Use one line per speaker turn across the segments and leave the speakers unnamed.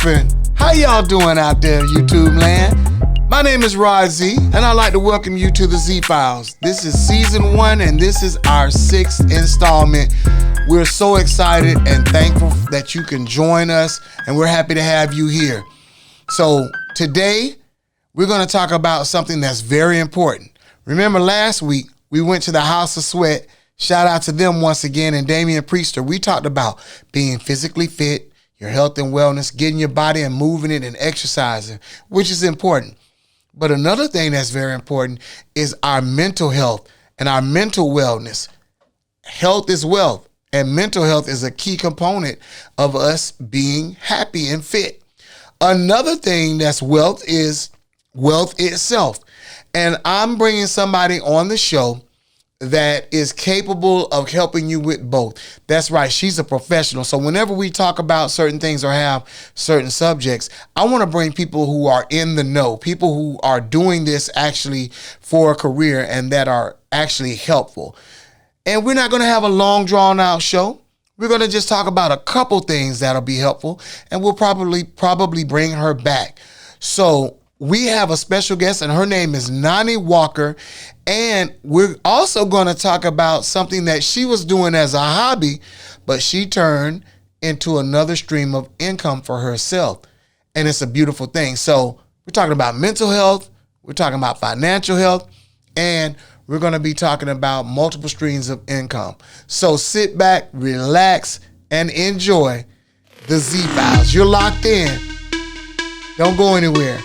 poppin'? How y'all doing out there, YouTube land? My name is Rod Z, and I'd like to welcome you to the Z Files. This is season 1, and this is our 6th installment. We're so excited and thankful that you can join us, and we're happy to have you here. So today, we're going to talk about something that's very important. Remember last week, we went to the House of Sweat. Shout out to them once again, and Damian Priester. We talked about being physically fit, your health and wellness, getting your body and moving it and exercising, which is important. But another thing that's very important is our mental health and our mental wellness. Health is wealth, and mental health is a key component of us being happy and fit. Another thing that's wealth is wealth itself. And I'm bringing somebody on the show that is capable of helping you with both. That's right. She's a professional. So whenever we talk about certain things or have certain subjects, I want to bring people who are in the know, people who are doing this actually for a career and that are actually helpful. And we're not going to have a long drawn out show. We're going to just talk about a couple things that'll be helpful, and we'll probably bring her back. So we have a special guest, and her name is Noni Walker, and we're also going to talk about something that she was doing as a hobby, but she turned into another stream of income for herself, and it's a beautiful thing. So we're talking about mental health, we're talking about financial health, and we're going to be talking about multiple streams of income. So sit back, relax, and enjoy the Z Files. You're locked in. Don't go anywhere.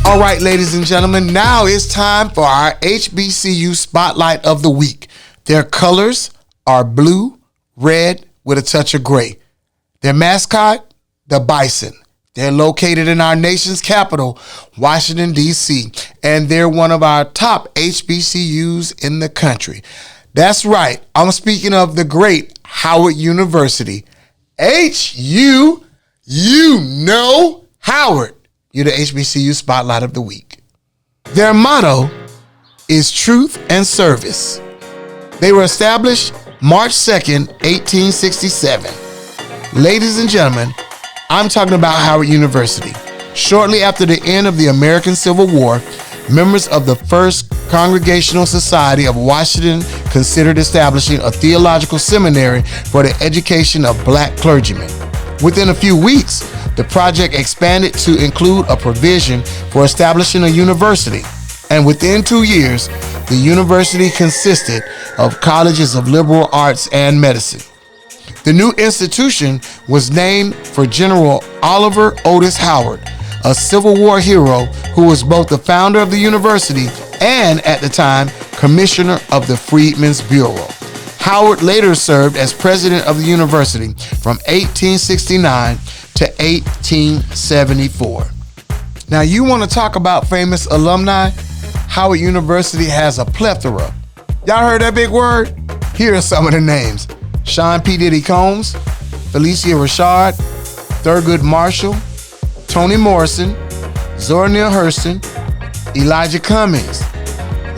All right, ladies and gentlemen, now it's time for our HBCU Spotlight of the Week. Their colors are blue, red, with a touch of gray. Their mascot, the Bison. They're located in our nation's capital, Washington, D.C., and they're one of our top HBCUs in the country. That's right, I'm speaking of the great Howard University. H-U, you know Howard. You're the HBCU Spotlight of the Week. Their motto is truth and service. They were established March 2nd, 1867. Ladies and gentlemen, I'm talking about Howard University. Shortly after the end of the American Civil War, members of the First Congregational Society of Washington considered establishing a theological seminary for the education of black clergymen. Within a few weeks, the project expanded to include a provision for establishing a university. And within 2 years, the university consisted of colleges of liberal arts and medicine. The new institution was named for General Oliver Otis Howard, a Civil War hero who was both the founder of the university and, at the time, commissioner of the Freedmen's Bureau. Howard later served as president of the university from 1869 to 1874. Now, you want to talk about famous alumni? Howard University has a plethora. Y'all heard that big word? Here are some of the names. Sean P. Diddy Combs, Felicia Rashad, Thurgood Marshall, Toni Morrison, Zora Neale Hurston, Elijah Cummings,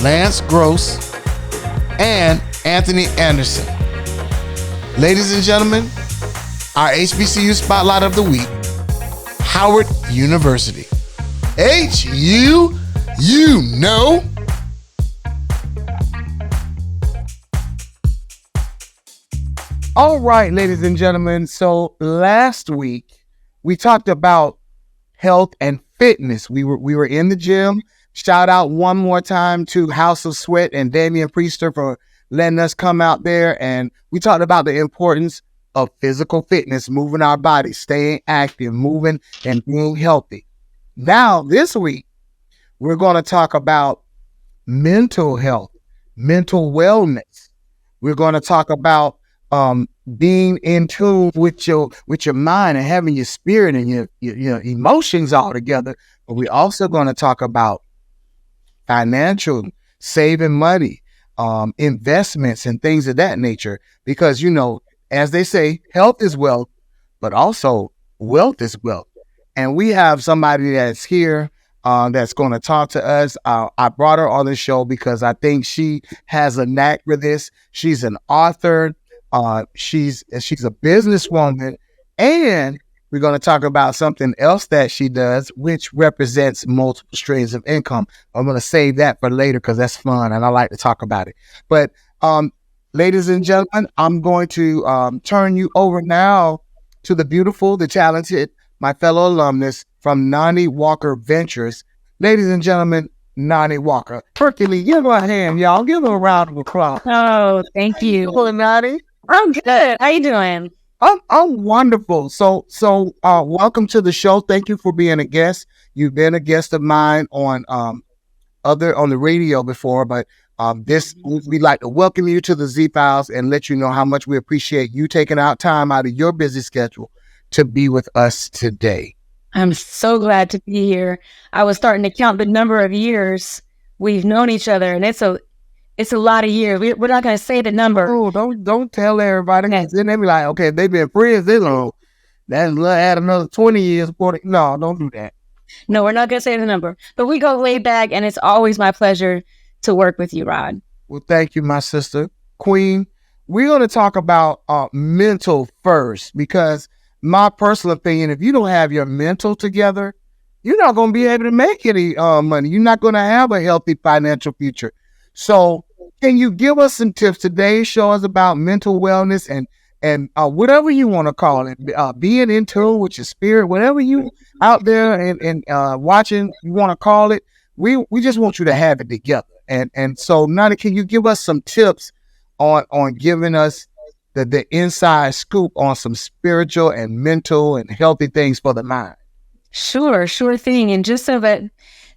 Lance Gross, and Anthony Anderson. Ladies and gentlemen, our HBCU Spotlight of the Week, Howard University. H-U, you know. All right, ladies and gentlemen. So last week, we talked about health and fitness. We were in the gym. Shout out one more time to House of Sweat and Damian Priester for letting us come out there. And we talked about the importance of physical fitness, moving our bodies, staying active, moving and being healthy. Now, this week, we're going to talk about mental health, mental wellness. We're going to talk about
being in tune with your mind and having your spirit and your emotions all together. But we're also going to talk about financial, saving money, investments and things of that nature. Because, as they say, health is wealth, but also wealth is wealth. And we have somebody that's here that's going to talk to us. I brought her on the show because I think she has a knack for this. She's an author. She's a businesswoman, and we're going to talk about something else that she does, which represents multiple streams of income. I'm going to save that for later because that's fun and I like to talk about it. But ladies and gentlemen, I'm going to turn you over now to the beautiful, the talented, my fellow alumnus from Noni Walker Ventures. Ladies and gentlemen, Noni Walker. Hercules, give her a hand, y'all. Give her a round of applause.
Oh, thank you.
Hello, Noni.
I'm good. How you doing?
I'm wonderful. So welcome to the show. Thank you for being a guest. You've been a guest of mine on the radio before, but we'd like to welcome you to the Z Files and let you know how much we appreciate you taking out time out of your busy schedule to be with us today.
I'm so glad to be here. I was starting to count the number of years we've known each other, and it's a lot of years. We're not going to say the number.
Oh, don't tell everybody. Okay. Then they be like, okay, they've been friends this long. That'll add another 20 years. 40. No, don't do that.
No, we're not going to say the number. But we go way back, and it's always my pleasure to work with you, Rod.
Well, thank you, my sister. Queen, we're going to talk about mental first, because my personal opinion, if you don't have your mental together, you're not going to be able to make any money. You're not going to have a healthy financial future. So can you give us some tips? Today's show is about mental wellness and whatever you want to call it, being in tune with your spirit, whatever you out there and watching, you want to call it. We just want you to have it together. And so, Noni, can you give us some tips on giving us the inside scoop on some spiritual and mental and healthy things for the mind?
Sure thing. And just so that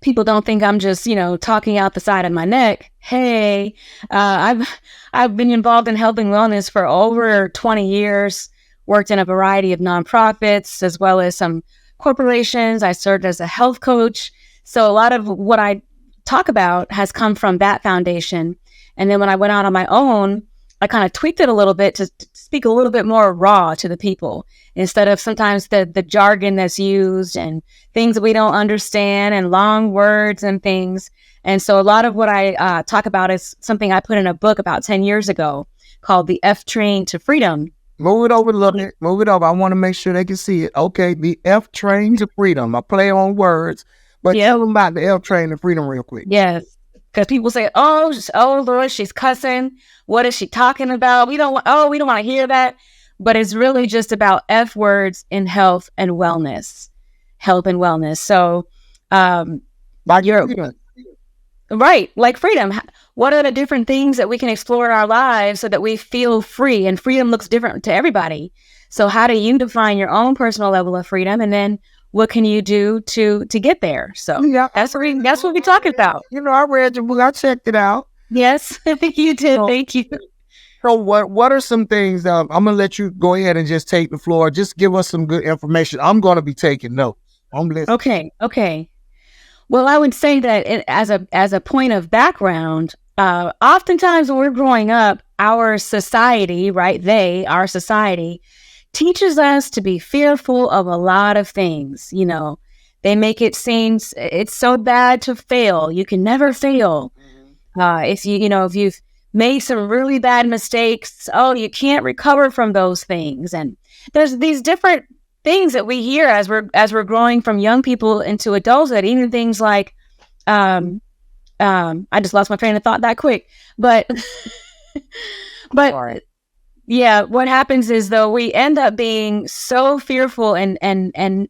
people don't think I'm just, talking out the side of my neck. Hey, I've been involved in health and wellness for over 20 years, worked in a variety of nonprofits as well as some corporations. I served as a health coach. So a lot of what I talk about has come from that foundation. And then when I went out on my own, I kind of tweaked it a little bit to speak a little bit more raw to the people instead of sometimes the jargon that's used and things that we don't understand and long words and things. And so a lot of what I talk about is something I put in a book about 10 years ago called The F Train to Freedom.
Move it over a little bit. Move it over. I want to make sure they can see it. Okay, The F Train to Freedom. I play on words, but tell them about the F Train to Freedom real quick.
Yes. Because people say, oh, Lord, she's cussing. What is she talking about? We don't want to hear that. But it's really just about F words in health and wellness. Health and wellness. So,
like freedom.
Right, like freedom. What are the different things that we can explore in our lives so that we feel free? And freedom looks different to everybody. So how do you define your own personal level of freedom? And then what can you do to get there? So yeah, that's what we're talking about.
I read your book. I checked it out.
Yes, I think you did. Thank you.
So what are some things? I'm gonna let you go ahead and just take the floor. Just give us some good information. I'm gonna be taking notes. I'm listening.
Okay. Well, I would say that as a point of background, oftentimes when we're growing up, our society, our society teaches us to be fearful of a lot of things. They make it seem it's so bad to fail. You can never fail. If you've made some really bad mistakes, you can't recover from those things. And there's these different things that we hear as we're growing from young people into adulthood. Even things like, I just lost my train of thought that quick. But yeah, what happens is though we end up being so fearful and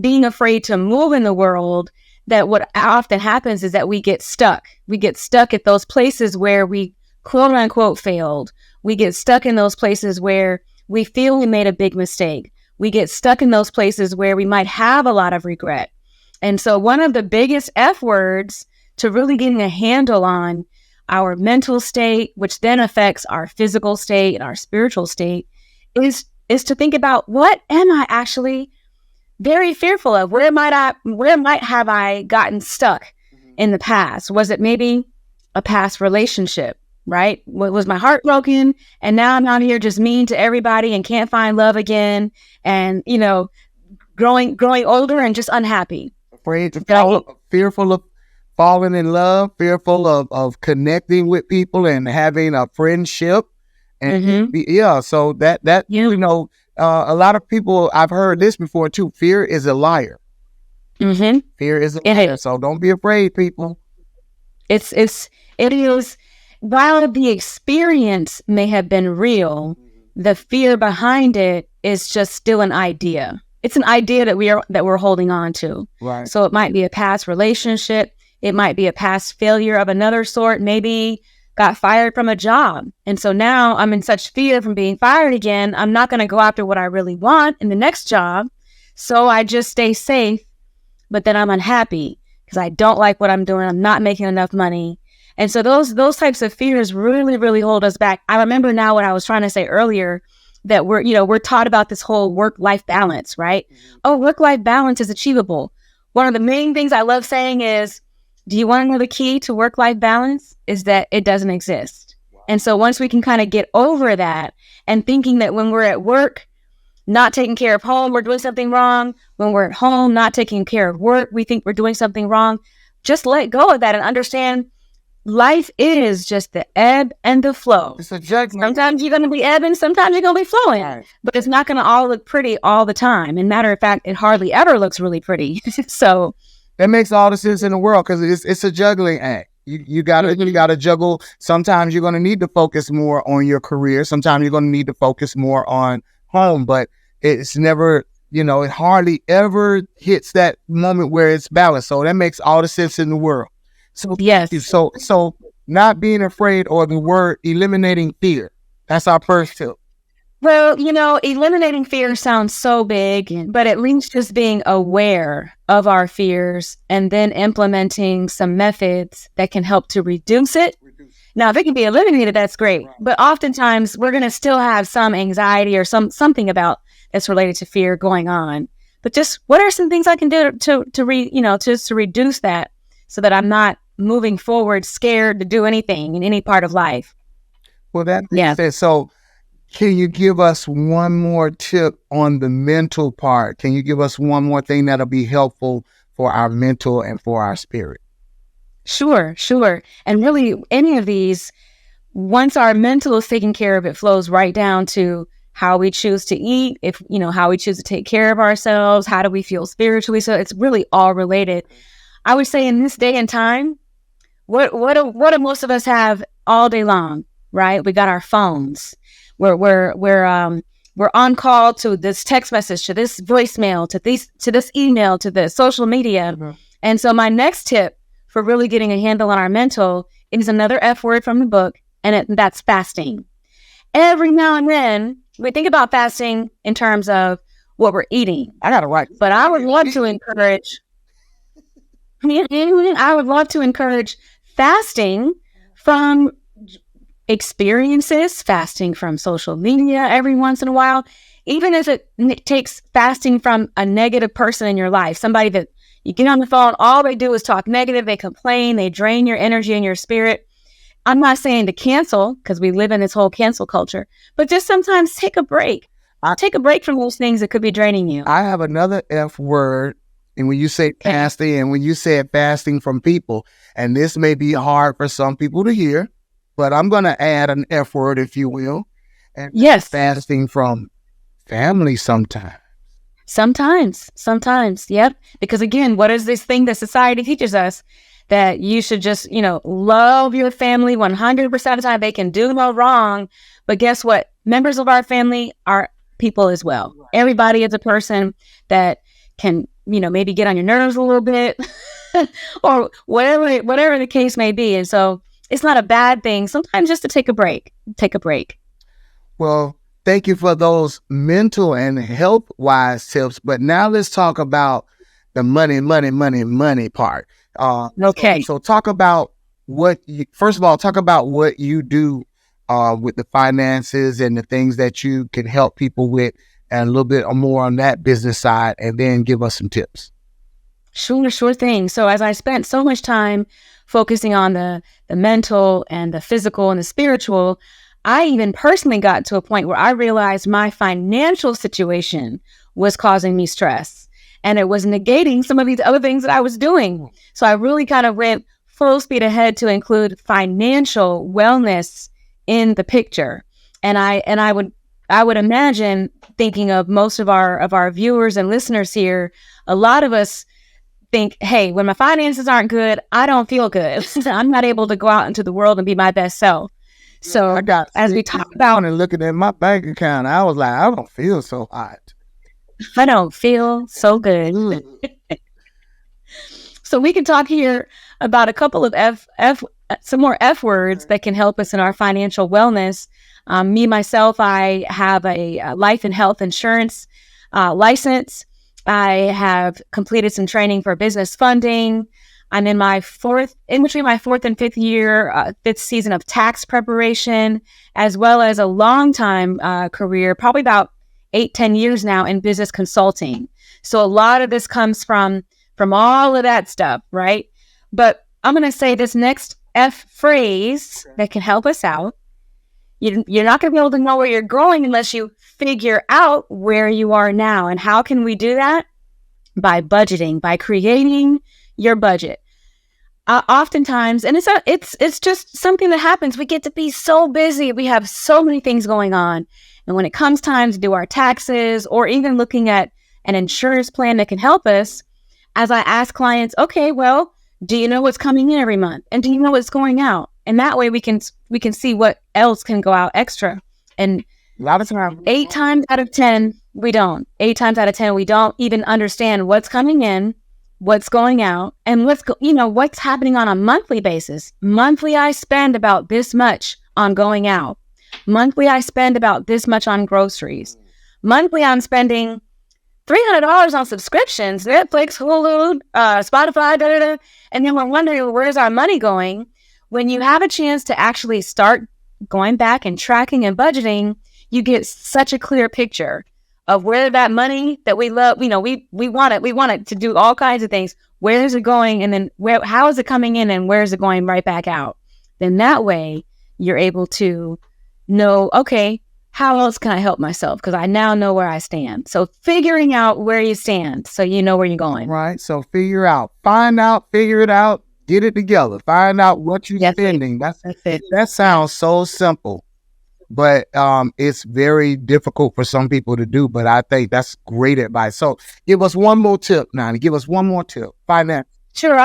being afraid to move in the world that what often happens is that we get stuck. We get stuck at those places where we quote unquote failed. We get stuck in those places where we feel we made a big mistake. We get stuck in those places where we might have a lot of regret. And so one of the biggest F words to really getting a handle on our mental state, which then affects our physical state and our spiritual state, is to think about, what am I actually very fearful of? Where might have I gotten stuck in the past? Was it maybe a past relationship, right? Was my heart broken? And now I'm out here just mean to everybody and can't find love again. And, growing older and just unhappy.
Afraid to fall, fearful of falling in love, fearful of connecting with people and having a friendship. And so that a lot of people, I've heard this before too. Fear is a liar. Fear is a liar. So don't be afraid, people.
It is, while the experience may have been real, the fear behind it is just still an idea. It's an idea that we're holding on to.
Right.
So it might be a past relationship. It might be a past failure of another sort. Maybe got fired from a job. And so now I'm in such fear from being fired again. I'm not going to go after what I really want in the next job. So I just stay safe, but then I'm unhappy because I don't like what I'm doing. I'm not making enough money. And so those types of fears really, really hold us back. I remember now what I was trying to say earlier, that we're taught about this whole work-life balance, right? Oh, work-life balance is achievable. One of the main things I love saying is, do you want to know the key to work-life balance? Is that it doesn't exist. And so once we can kind of get over that and thinking that when we're at work, not taking care of home, we're doing something wrong. When we're at home, not taking care of work, we think we're doing something wrong. Just let go of that and understand life is just the ebb and the flow.
It's a judgment.
Sometimes you're going to be ebbing, sometimes you're going to be flowing,
Right.
But it's not going to all look pretty all the time. And matter of fact, it hardly ever looks really pretty. So
that makes all the sense in the world, because it's a juggling act. You gotta juggle. Sometimes you're going to need to focus more on your career. Sometimes you're going to need to focus more on home, but it's never, it hardly ever hits that moment where it's balanced. So that makes all the sense in the world. So
yes.
So not being afraid, or the word eliminating fear. That's our first tip.
Well, eliminating fear sounds so big, but at least just being aware of our fears and then implementing some methods that can help to reduce it. Now, if it can be eliminated, that's great. Right. But oftentimes we're going to still have some anxiety or something about that's related to fear going on. But just what are some things I can do to reduce that, so that I'm not moving forward scared to do anything in any part of life?
Well, that makes sense. So can you give us one more tip on the mental part? Can you give us one more thing that'll be helpful for our mental and for our spirit?
Sure. And really, any of these, once our mental is taken care of, it flows right down to how we choose to eat, how we choose to take care of ourselves, how do we feel spiritually. So it's really all related. I would say in this day and time, what do most of us have all day long, right? We got our phones. We're on call to this text message, to this voicemail, to this email, to the social media. Mm-hmm. And so my next tip for really getting a handle on our mental is another F word from the book, and that's fasting. Every now and then, we think about fasting in terms of what we're eating.
I got it right.
But I would love to encourage fasting from experiences, fasting from social media every once in a while, even if it takes fasting from a negative person in your life, somebody that you get on the phone, all they do is talk negative, they complain, they drain your energy and your spirit. I'm not saying to cancel, because we live in this whole cancel culture, but just sometimes take a break. Take a break from those things that could be draining you.
I have another F word. And when you say fasting, and when you say fasting from people, and this may be hard for some people to hear, but I'm going to add an F word, if you will. And
yes.
Fasting from family sometimes.
Sometimes. Yep. Because again, what is this thing that society teaches us? That you should just, love your family 100% of the time. They can do no wrong. But guess what? Members of our family are people as well. Right. Everybody is a person that can, maybe get on your nerves a little bit or whatever the case may be. And so it's not a bad thing sometimes just to take a break.
Well, thank you for those mental and health-wise tips. But now let's talk about the money part.
Okay.
So talk about first of all, talk about what you do with the finances and the things that you can help people with, and a little bit more on that business side, and then give us some tips.
Sure thing. So as I spent so much time focusing on the mental and the physical and the spiritual, I even personally got to a point where I realized my financial situation was causing me stress, and it was negating some of these other things that I was doing. So I really kind of went full speed ahead to include financial wellness in the picture. And I would imagine, thinking of most of our viewers and listeners here, a lot of us think, hey, when my finances aren't good, I don't feel good. I'm not able to go out into the world and be my best self. So as we talk about
and looking at my bank account, I was like, I don't feel so hot.
I don't feel so good. So we can talk here about a couple of some more F words that can help us in our financial wellness. Me, myself, I have a life and health insurance license. I have completed some training for business funding. I'm in between my fourth and fifth season of tax preparation, as well as a long time career, probably about 8-10 years now in business consulting. So a lot of this comes from all of that stuff, right? But I'm going to say this next F phrase that can help us out. You're not going to be able to know where you're going unless you figure out where you are now. And how can we do that? By budgeting, by creating your budget. Oftentimes, and it's just something that happens. We get to be so busy. We have so many things going on. And when it comes time to do our taxes, or even looking at an insurance plan that can help us, as I ask clients, okay, well, do you know what's coming in every month? And do you know what's going out? And that way we can see what else can go out extra. And
a lot of times,
8 times out of 10, we don't. 8 times out of 10, we don't even understand what's coming in, what's going out, and what's happening on a monthly basis. Monthly, I spend about this much on going out. Monthly, I spend about this much on groceries. Monthly, I'm spending $300 on subscriptions, Netflix, Hulu, Spotify, and then we're wondering, where's our money going? When you have a chance to actually start going back and tracking and budgeting, you get such a clear picture of where that money that we love, we want it to do all kinds of things. Where is it going? And then how is it coming in, and where is it going right back out? Then that way you're able to know, okay, how else can I help myself? Because I now know where I stand. So figuring out where you stand so you know where you're going.
Right. So figure it out, get it together, find out what you're spending. That's it. That sounds so simple, but it's very difficult for some people to do. But I think that's great advice. So give us one more tip, Noni. Give us one more tip. Finance.
Sure.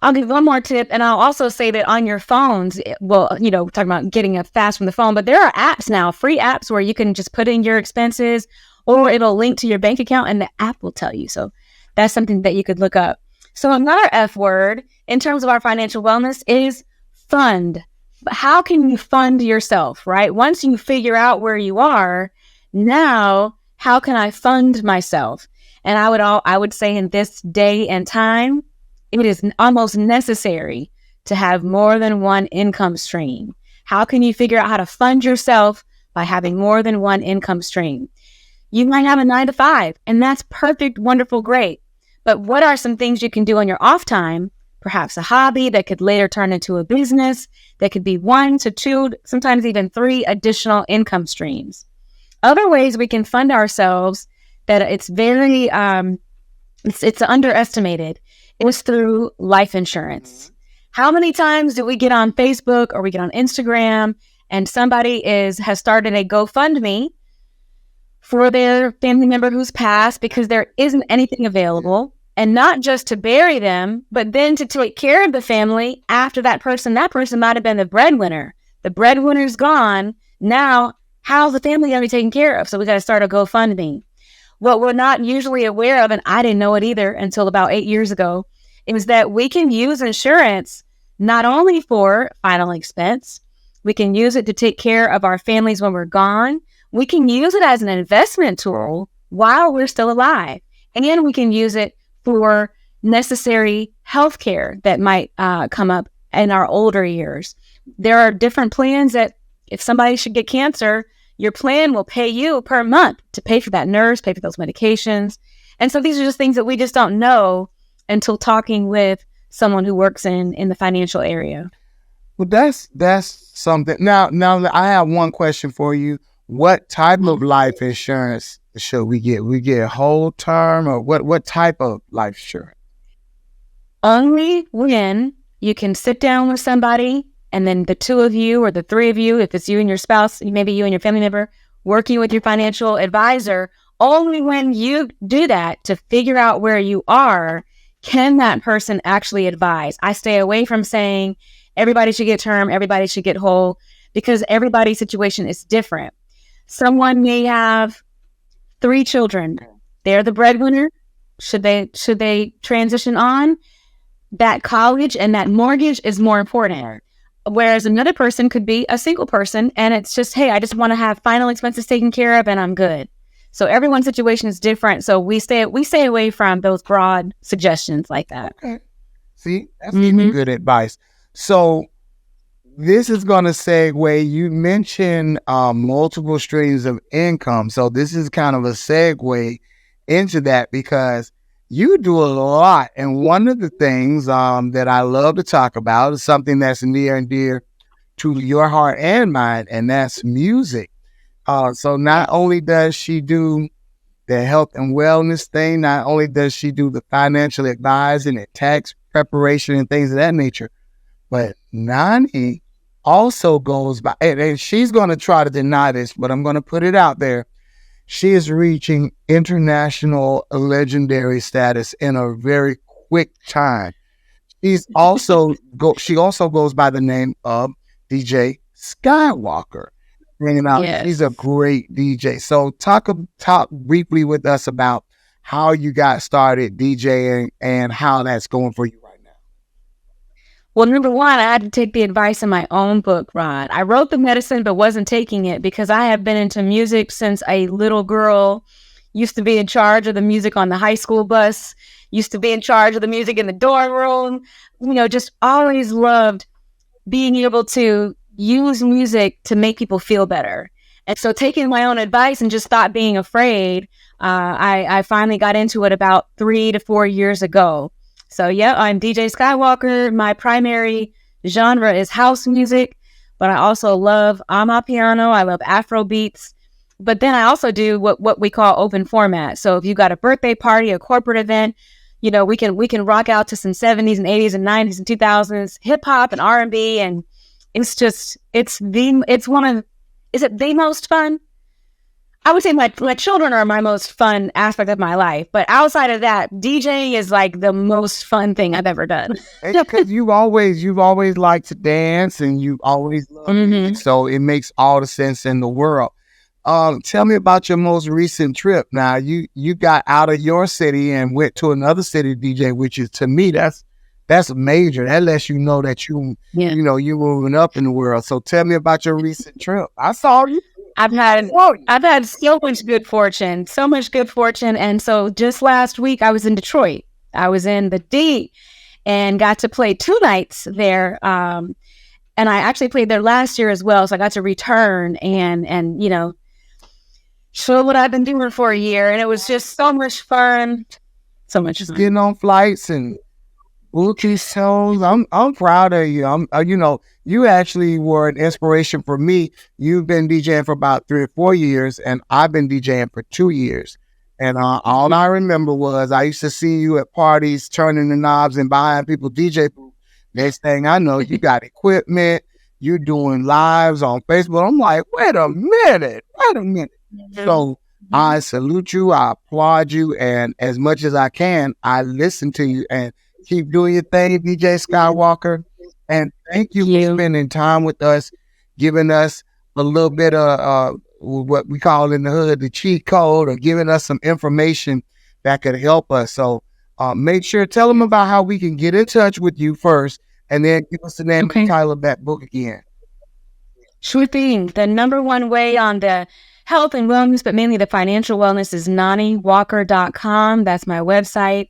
I'll give one more tip, and I'll also say that on your phones, well, talking about getting it fast from the phone, but there are apps now, free apps, where you can just put in your expenses, or it'll link to your bank account and the app will tell you. So that's something that you could look up. So another F word in terms of our financial wellness is fund. But how can you fund yourself, right? Once you figure out where you are, now how can I fund myself? And I would say in this day and time, it is almost necessary to have more than one income stream. How can you figure out how to fund yourself? By having more than one income stream. You might have a 9-to-5, and that's perfect, wonderful, great. But what are some things you can do on your off time? Perhaps a hobby that could later turn into a business. That could be 1 to 2, sometimes even 3 additional income streams. Other ways we can fund ourselves that it's very, it's underestimated, is through life insurance. How many times do we get on Facebook or we get on Instagram and somebody has started a GoFundMe for their family member who's passed because there isn't anything available, and not just to bury them, but then to take care of the family after that person might have been the breadwinner. The breadwinner's gone. Now, how's the family going to be taken care of? So we got to start a GoFundMe. What we're not usually aware of, and I didn't know it either until about 8 years ago, is that we can use insurance not only for final expense, we can use it to take care of our families when we're gone. We can use it as an investment tool while we're still alive. And we can use it for necessary health care that might come up in our older years. There are different plans that if somebody should get cancer, your plan will pay you per month to pay for that nurse, pay for those medications. And so these are just things that we just don't know until talking with someone who works in the financial area.
Well, that's something. Now I have one question for you. What type of life insurance should we get? We get whole term, or what type of life insurance?
Only when you can sit down with somebody and then the two of you or the three of you, if it's you and your spouse, maybe you and your family member, working with your financial advisor, only when you do that to figure out where you are, can that person actually advise. I stay away from saying everybody should get term, everybody should get whole, because everybody's situation is different. Someone may have 3 children. They're the breadwinner. Should they transition on? That college and that mortgage is more important. Whereas another person could be a single person and it's just, hey, I just want to have final expenses taken care of and I'm good. So everyone's situation is different. So we stay away from those broad suggestions like that.
Okay. See, that's good advice. So this is going to segue. You mentioned multiple streams of income. So this is kind of a segue into that because you do a lot. And one of the things that I love to talk about is something that's near and dear to your heart and mine, and that's music. So not only does she do the health and wellness thing, not only does she do the financial advising and tax preparation and things of that nature, but Noni also goes by, and she's going to try to deny this, but I'm going to put it out there. She is reaching international legendary status in a very quick time. She also goes by the name of DJ Skywalker.
Yes.
She's a great DJ. So talk briefly with us about how you got started DJing and how that's going for you right now.
Well, number one, I had to take the advice in my own book, Ron. I wrote the medicine, but wasn't taking it because I have been into music since a little girl. Used to be in charge of the music on the high school bus. Used to be in charge of the music in the dorm room. Just always loved being able to use music to make people feel better. And so taking my own advice and just stop being afraid, I finally got into it about 3 to 4 years ago. So yeah, I'm DJ Skywalker. My primary genre is house music, but I also love amapiano. I love Afro beats. But then I also do what we call open format. So if you got a birthday party, a corporate event, we can rock out to some 70s and 80s and 90s and 2000s hip hop and R&B, and is it the most fun? I would say my children are my most fun aspect of my life, but outside of that, DJ is like the most fun thing I've ever done.
Because you've always liked to dance and you've always loved music, so it makes all the sense in the world. Tell me about your most recent trip. Now you got out of your city and went to another city DJ, which is, to me, that's major. That lets you know that you're moving up in the world. So tell me about your recent trip. I saw you.
I've had so much good fortune. And so just last week I was in Detroit. I was in the D and got to play 2 nights there. And I actually played there last year as well. So I got to return and show what I've been doing for a year. And it was just so much fun. So much fun.
Getting on flights and booty shows. I'm proud of you. You actually were an inspiration for me. You've been DJing for about 3 or 4 years, and I've been DJing for 2 years. And all I remember was I used to see you at parties, turning the knobs and buying people DJ booths. Next thing I know, you got equipment. You're doing lives on Facebook. I'm like, wait a minute. So I salute you. I applaud you. And as much as I can, I listen to you and keep doing your thing, DJ Skywalker. And thank you for spending time with us, giving us a little bit of what we call in the hood the cheat code, or giving us some information that could help us. So make sure, tell them about how we can get in touch with you first, and then give us the name and title of that book again.
Sure thing. The number one way on the health and wellness, but mainly the financial wellness, is noniwalker.com. That's my website.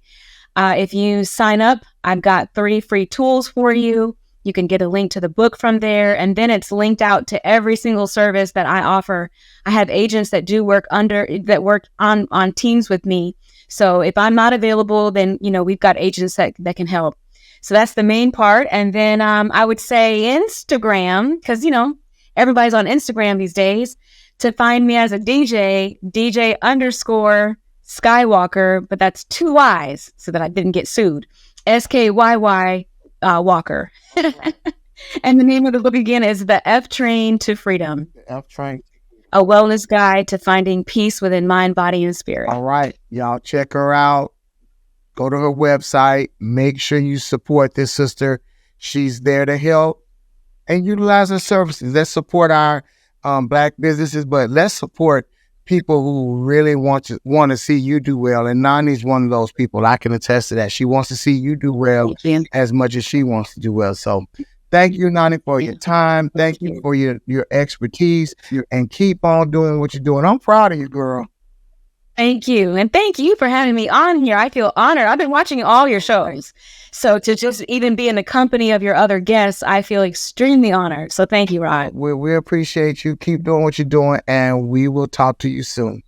If you sign up, I've got 3 free tools for you. You can get a link to the book from there, and then it's linked out to every single service that I offer. I have agents that work on teams with me. So if I'm not available, then, we've got agents that can help. So that's the main part. And then I would say Instagram, because, everybody's on Instagram these days, to find me as a DJ _ Skywalker, but that's 2 Y's so that I didn't get sued. SKYY Walker. And the name of the book again is The F Train to Freedom.
The F Train.
A wellness guide to finding peace within mind, body, and spirit.
All right. Y'all check her out. Go to her website. Make sure you support this sister. She's there to help and utilize her services. Let's support our Black businesses, but let's support people who really want to see you do well. And Noni's one of those people. I can attest to that. She wants to see you do well as much as she wants to do well. So thank you, Noni, for your time. Thank you for your expertise, and keep on doing what you're doing. I'm proud of you, girl.
Thank you. And thank you for having me on here. I feel honored. I've been watching all your shows. So to just even be in the company of your other guests, I feel extremely honored. So thank you, Rod.
We appreciate you. Keep doing what you're doing, and we will talk to you soon.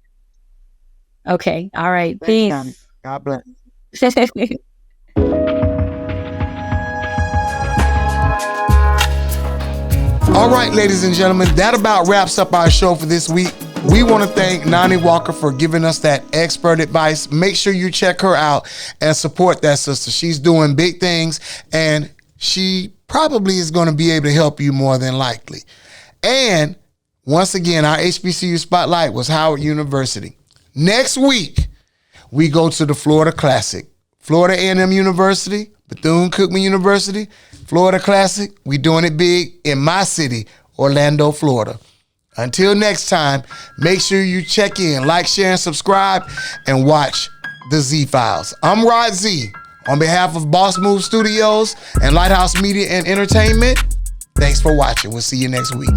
Okay. All right.
Thanks,
Peace.
God bless.
All right, ladies and gentlemen, that about wraps up our show for this week. We want to thank Noni Walker for giving us that expert advice. Make sure you check her out and support that sister. She's doing big things, and she probably is going to be able to help you more than likely. And once again, our HBCU Spotlight was Howard University. Next week, we go to the Florida Classic. Florida A&M University, Bethune-Cookman University, Florida Classic. We doing it big in my city, Orlando, Florida. Until next time, make sure you check in, like, share, and subscribe, and watch the Z Files. I'm Rod Z. On behalf of Boss Move Studios and Lighthouse Media and Entertainment, thanks for watching. We'll see you next week.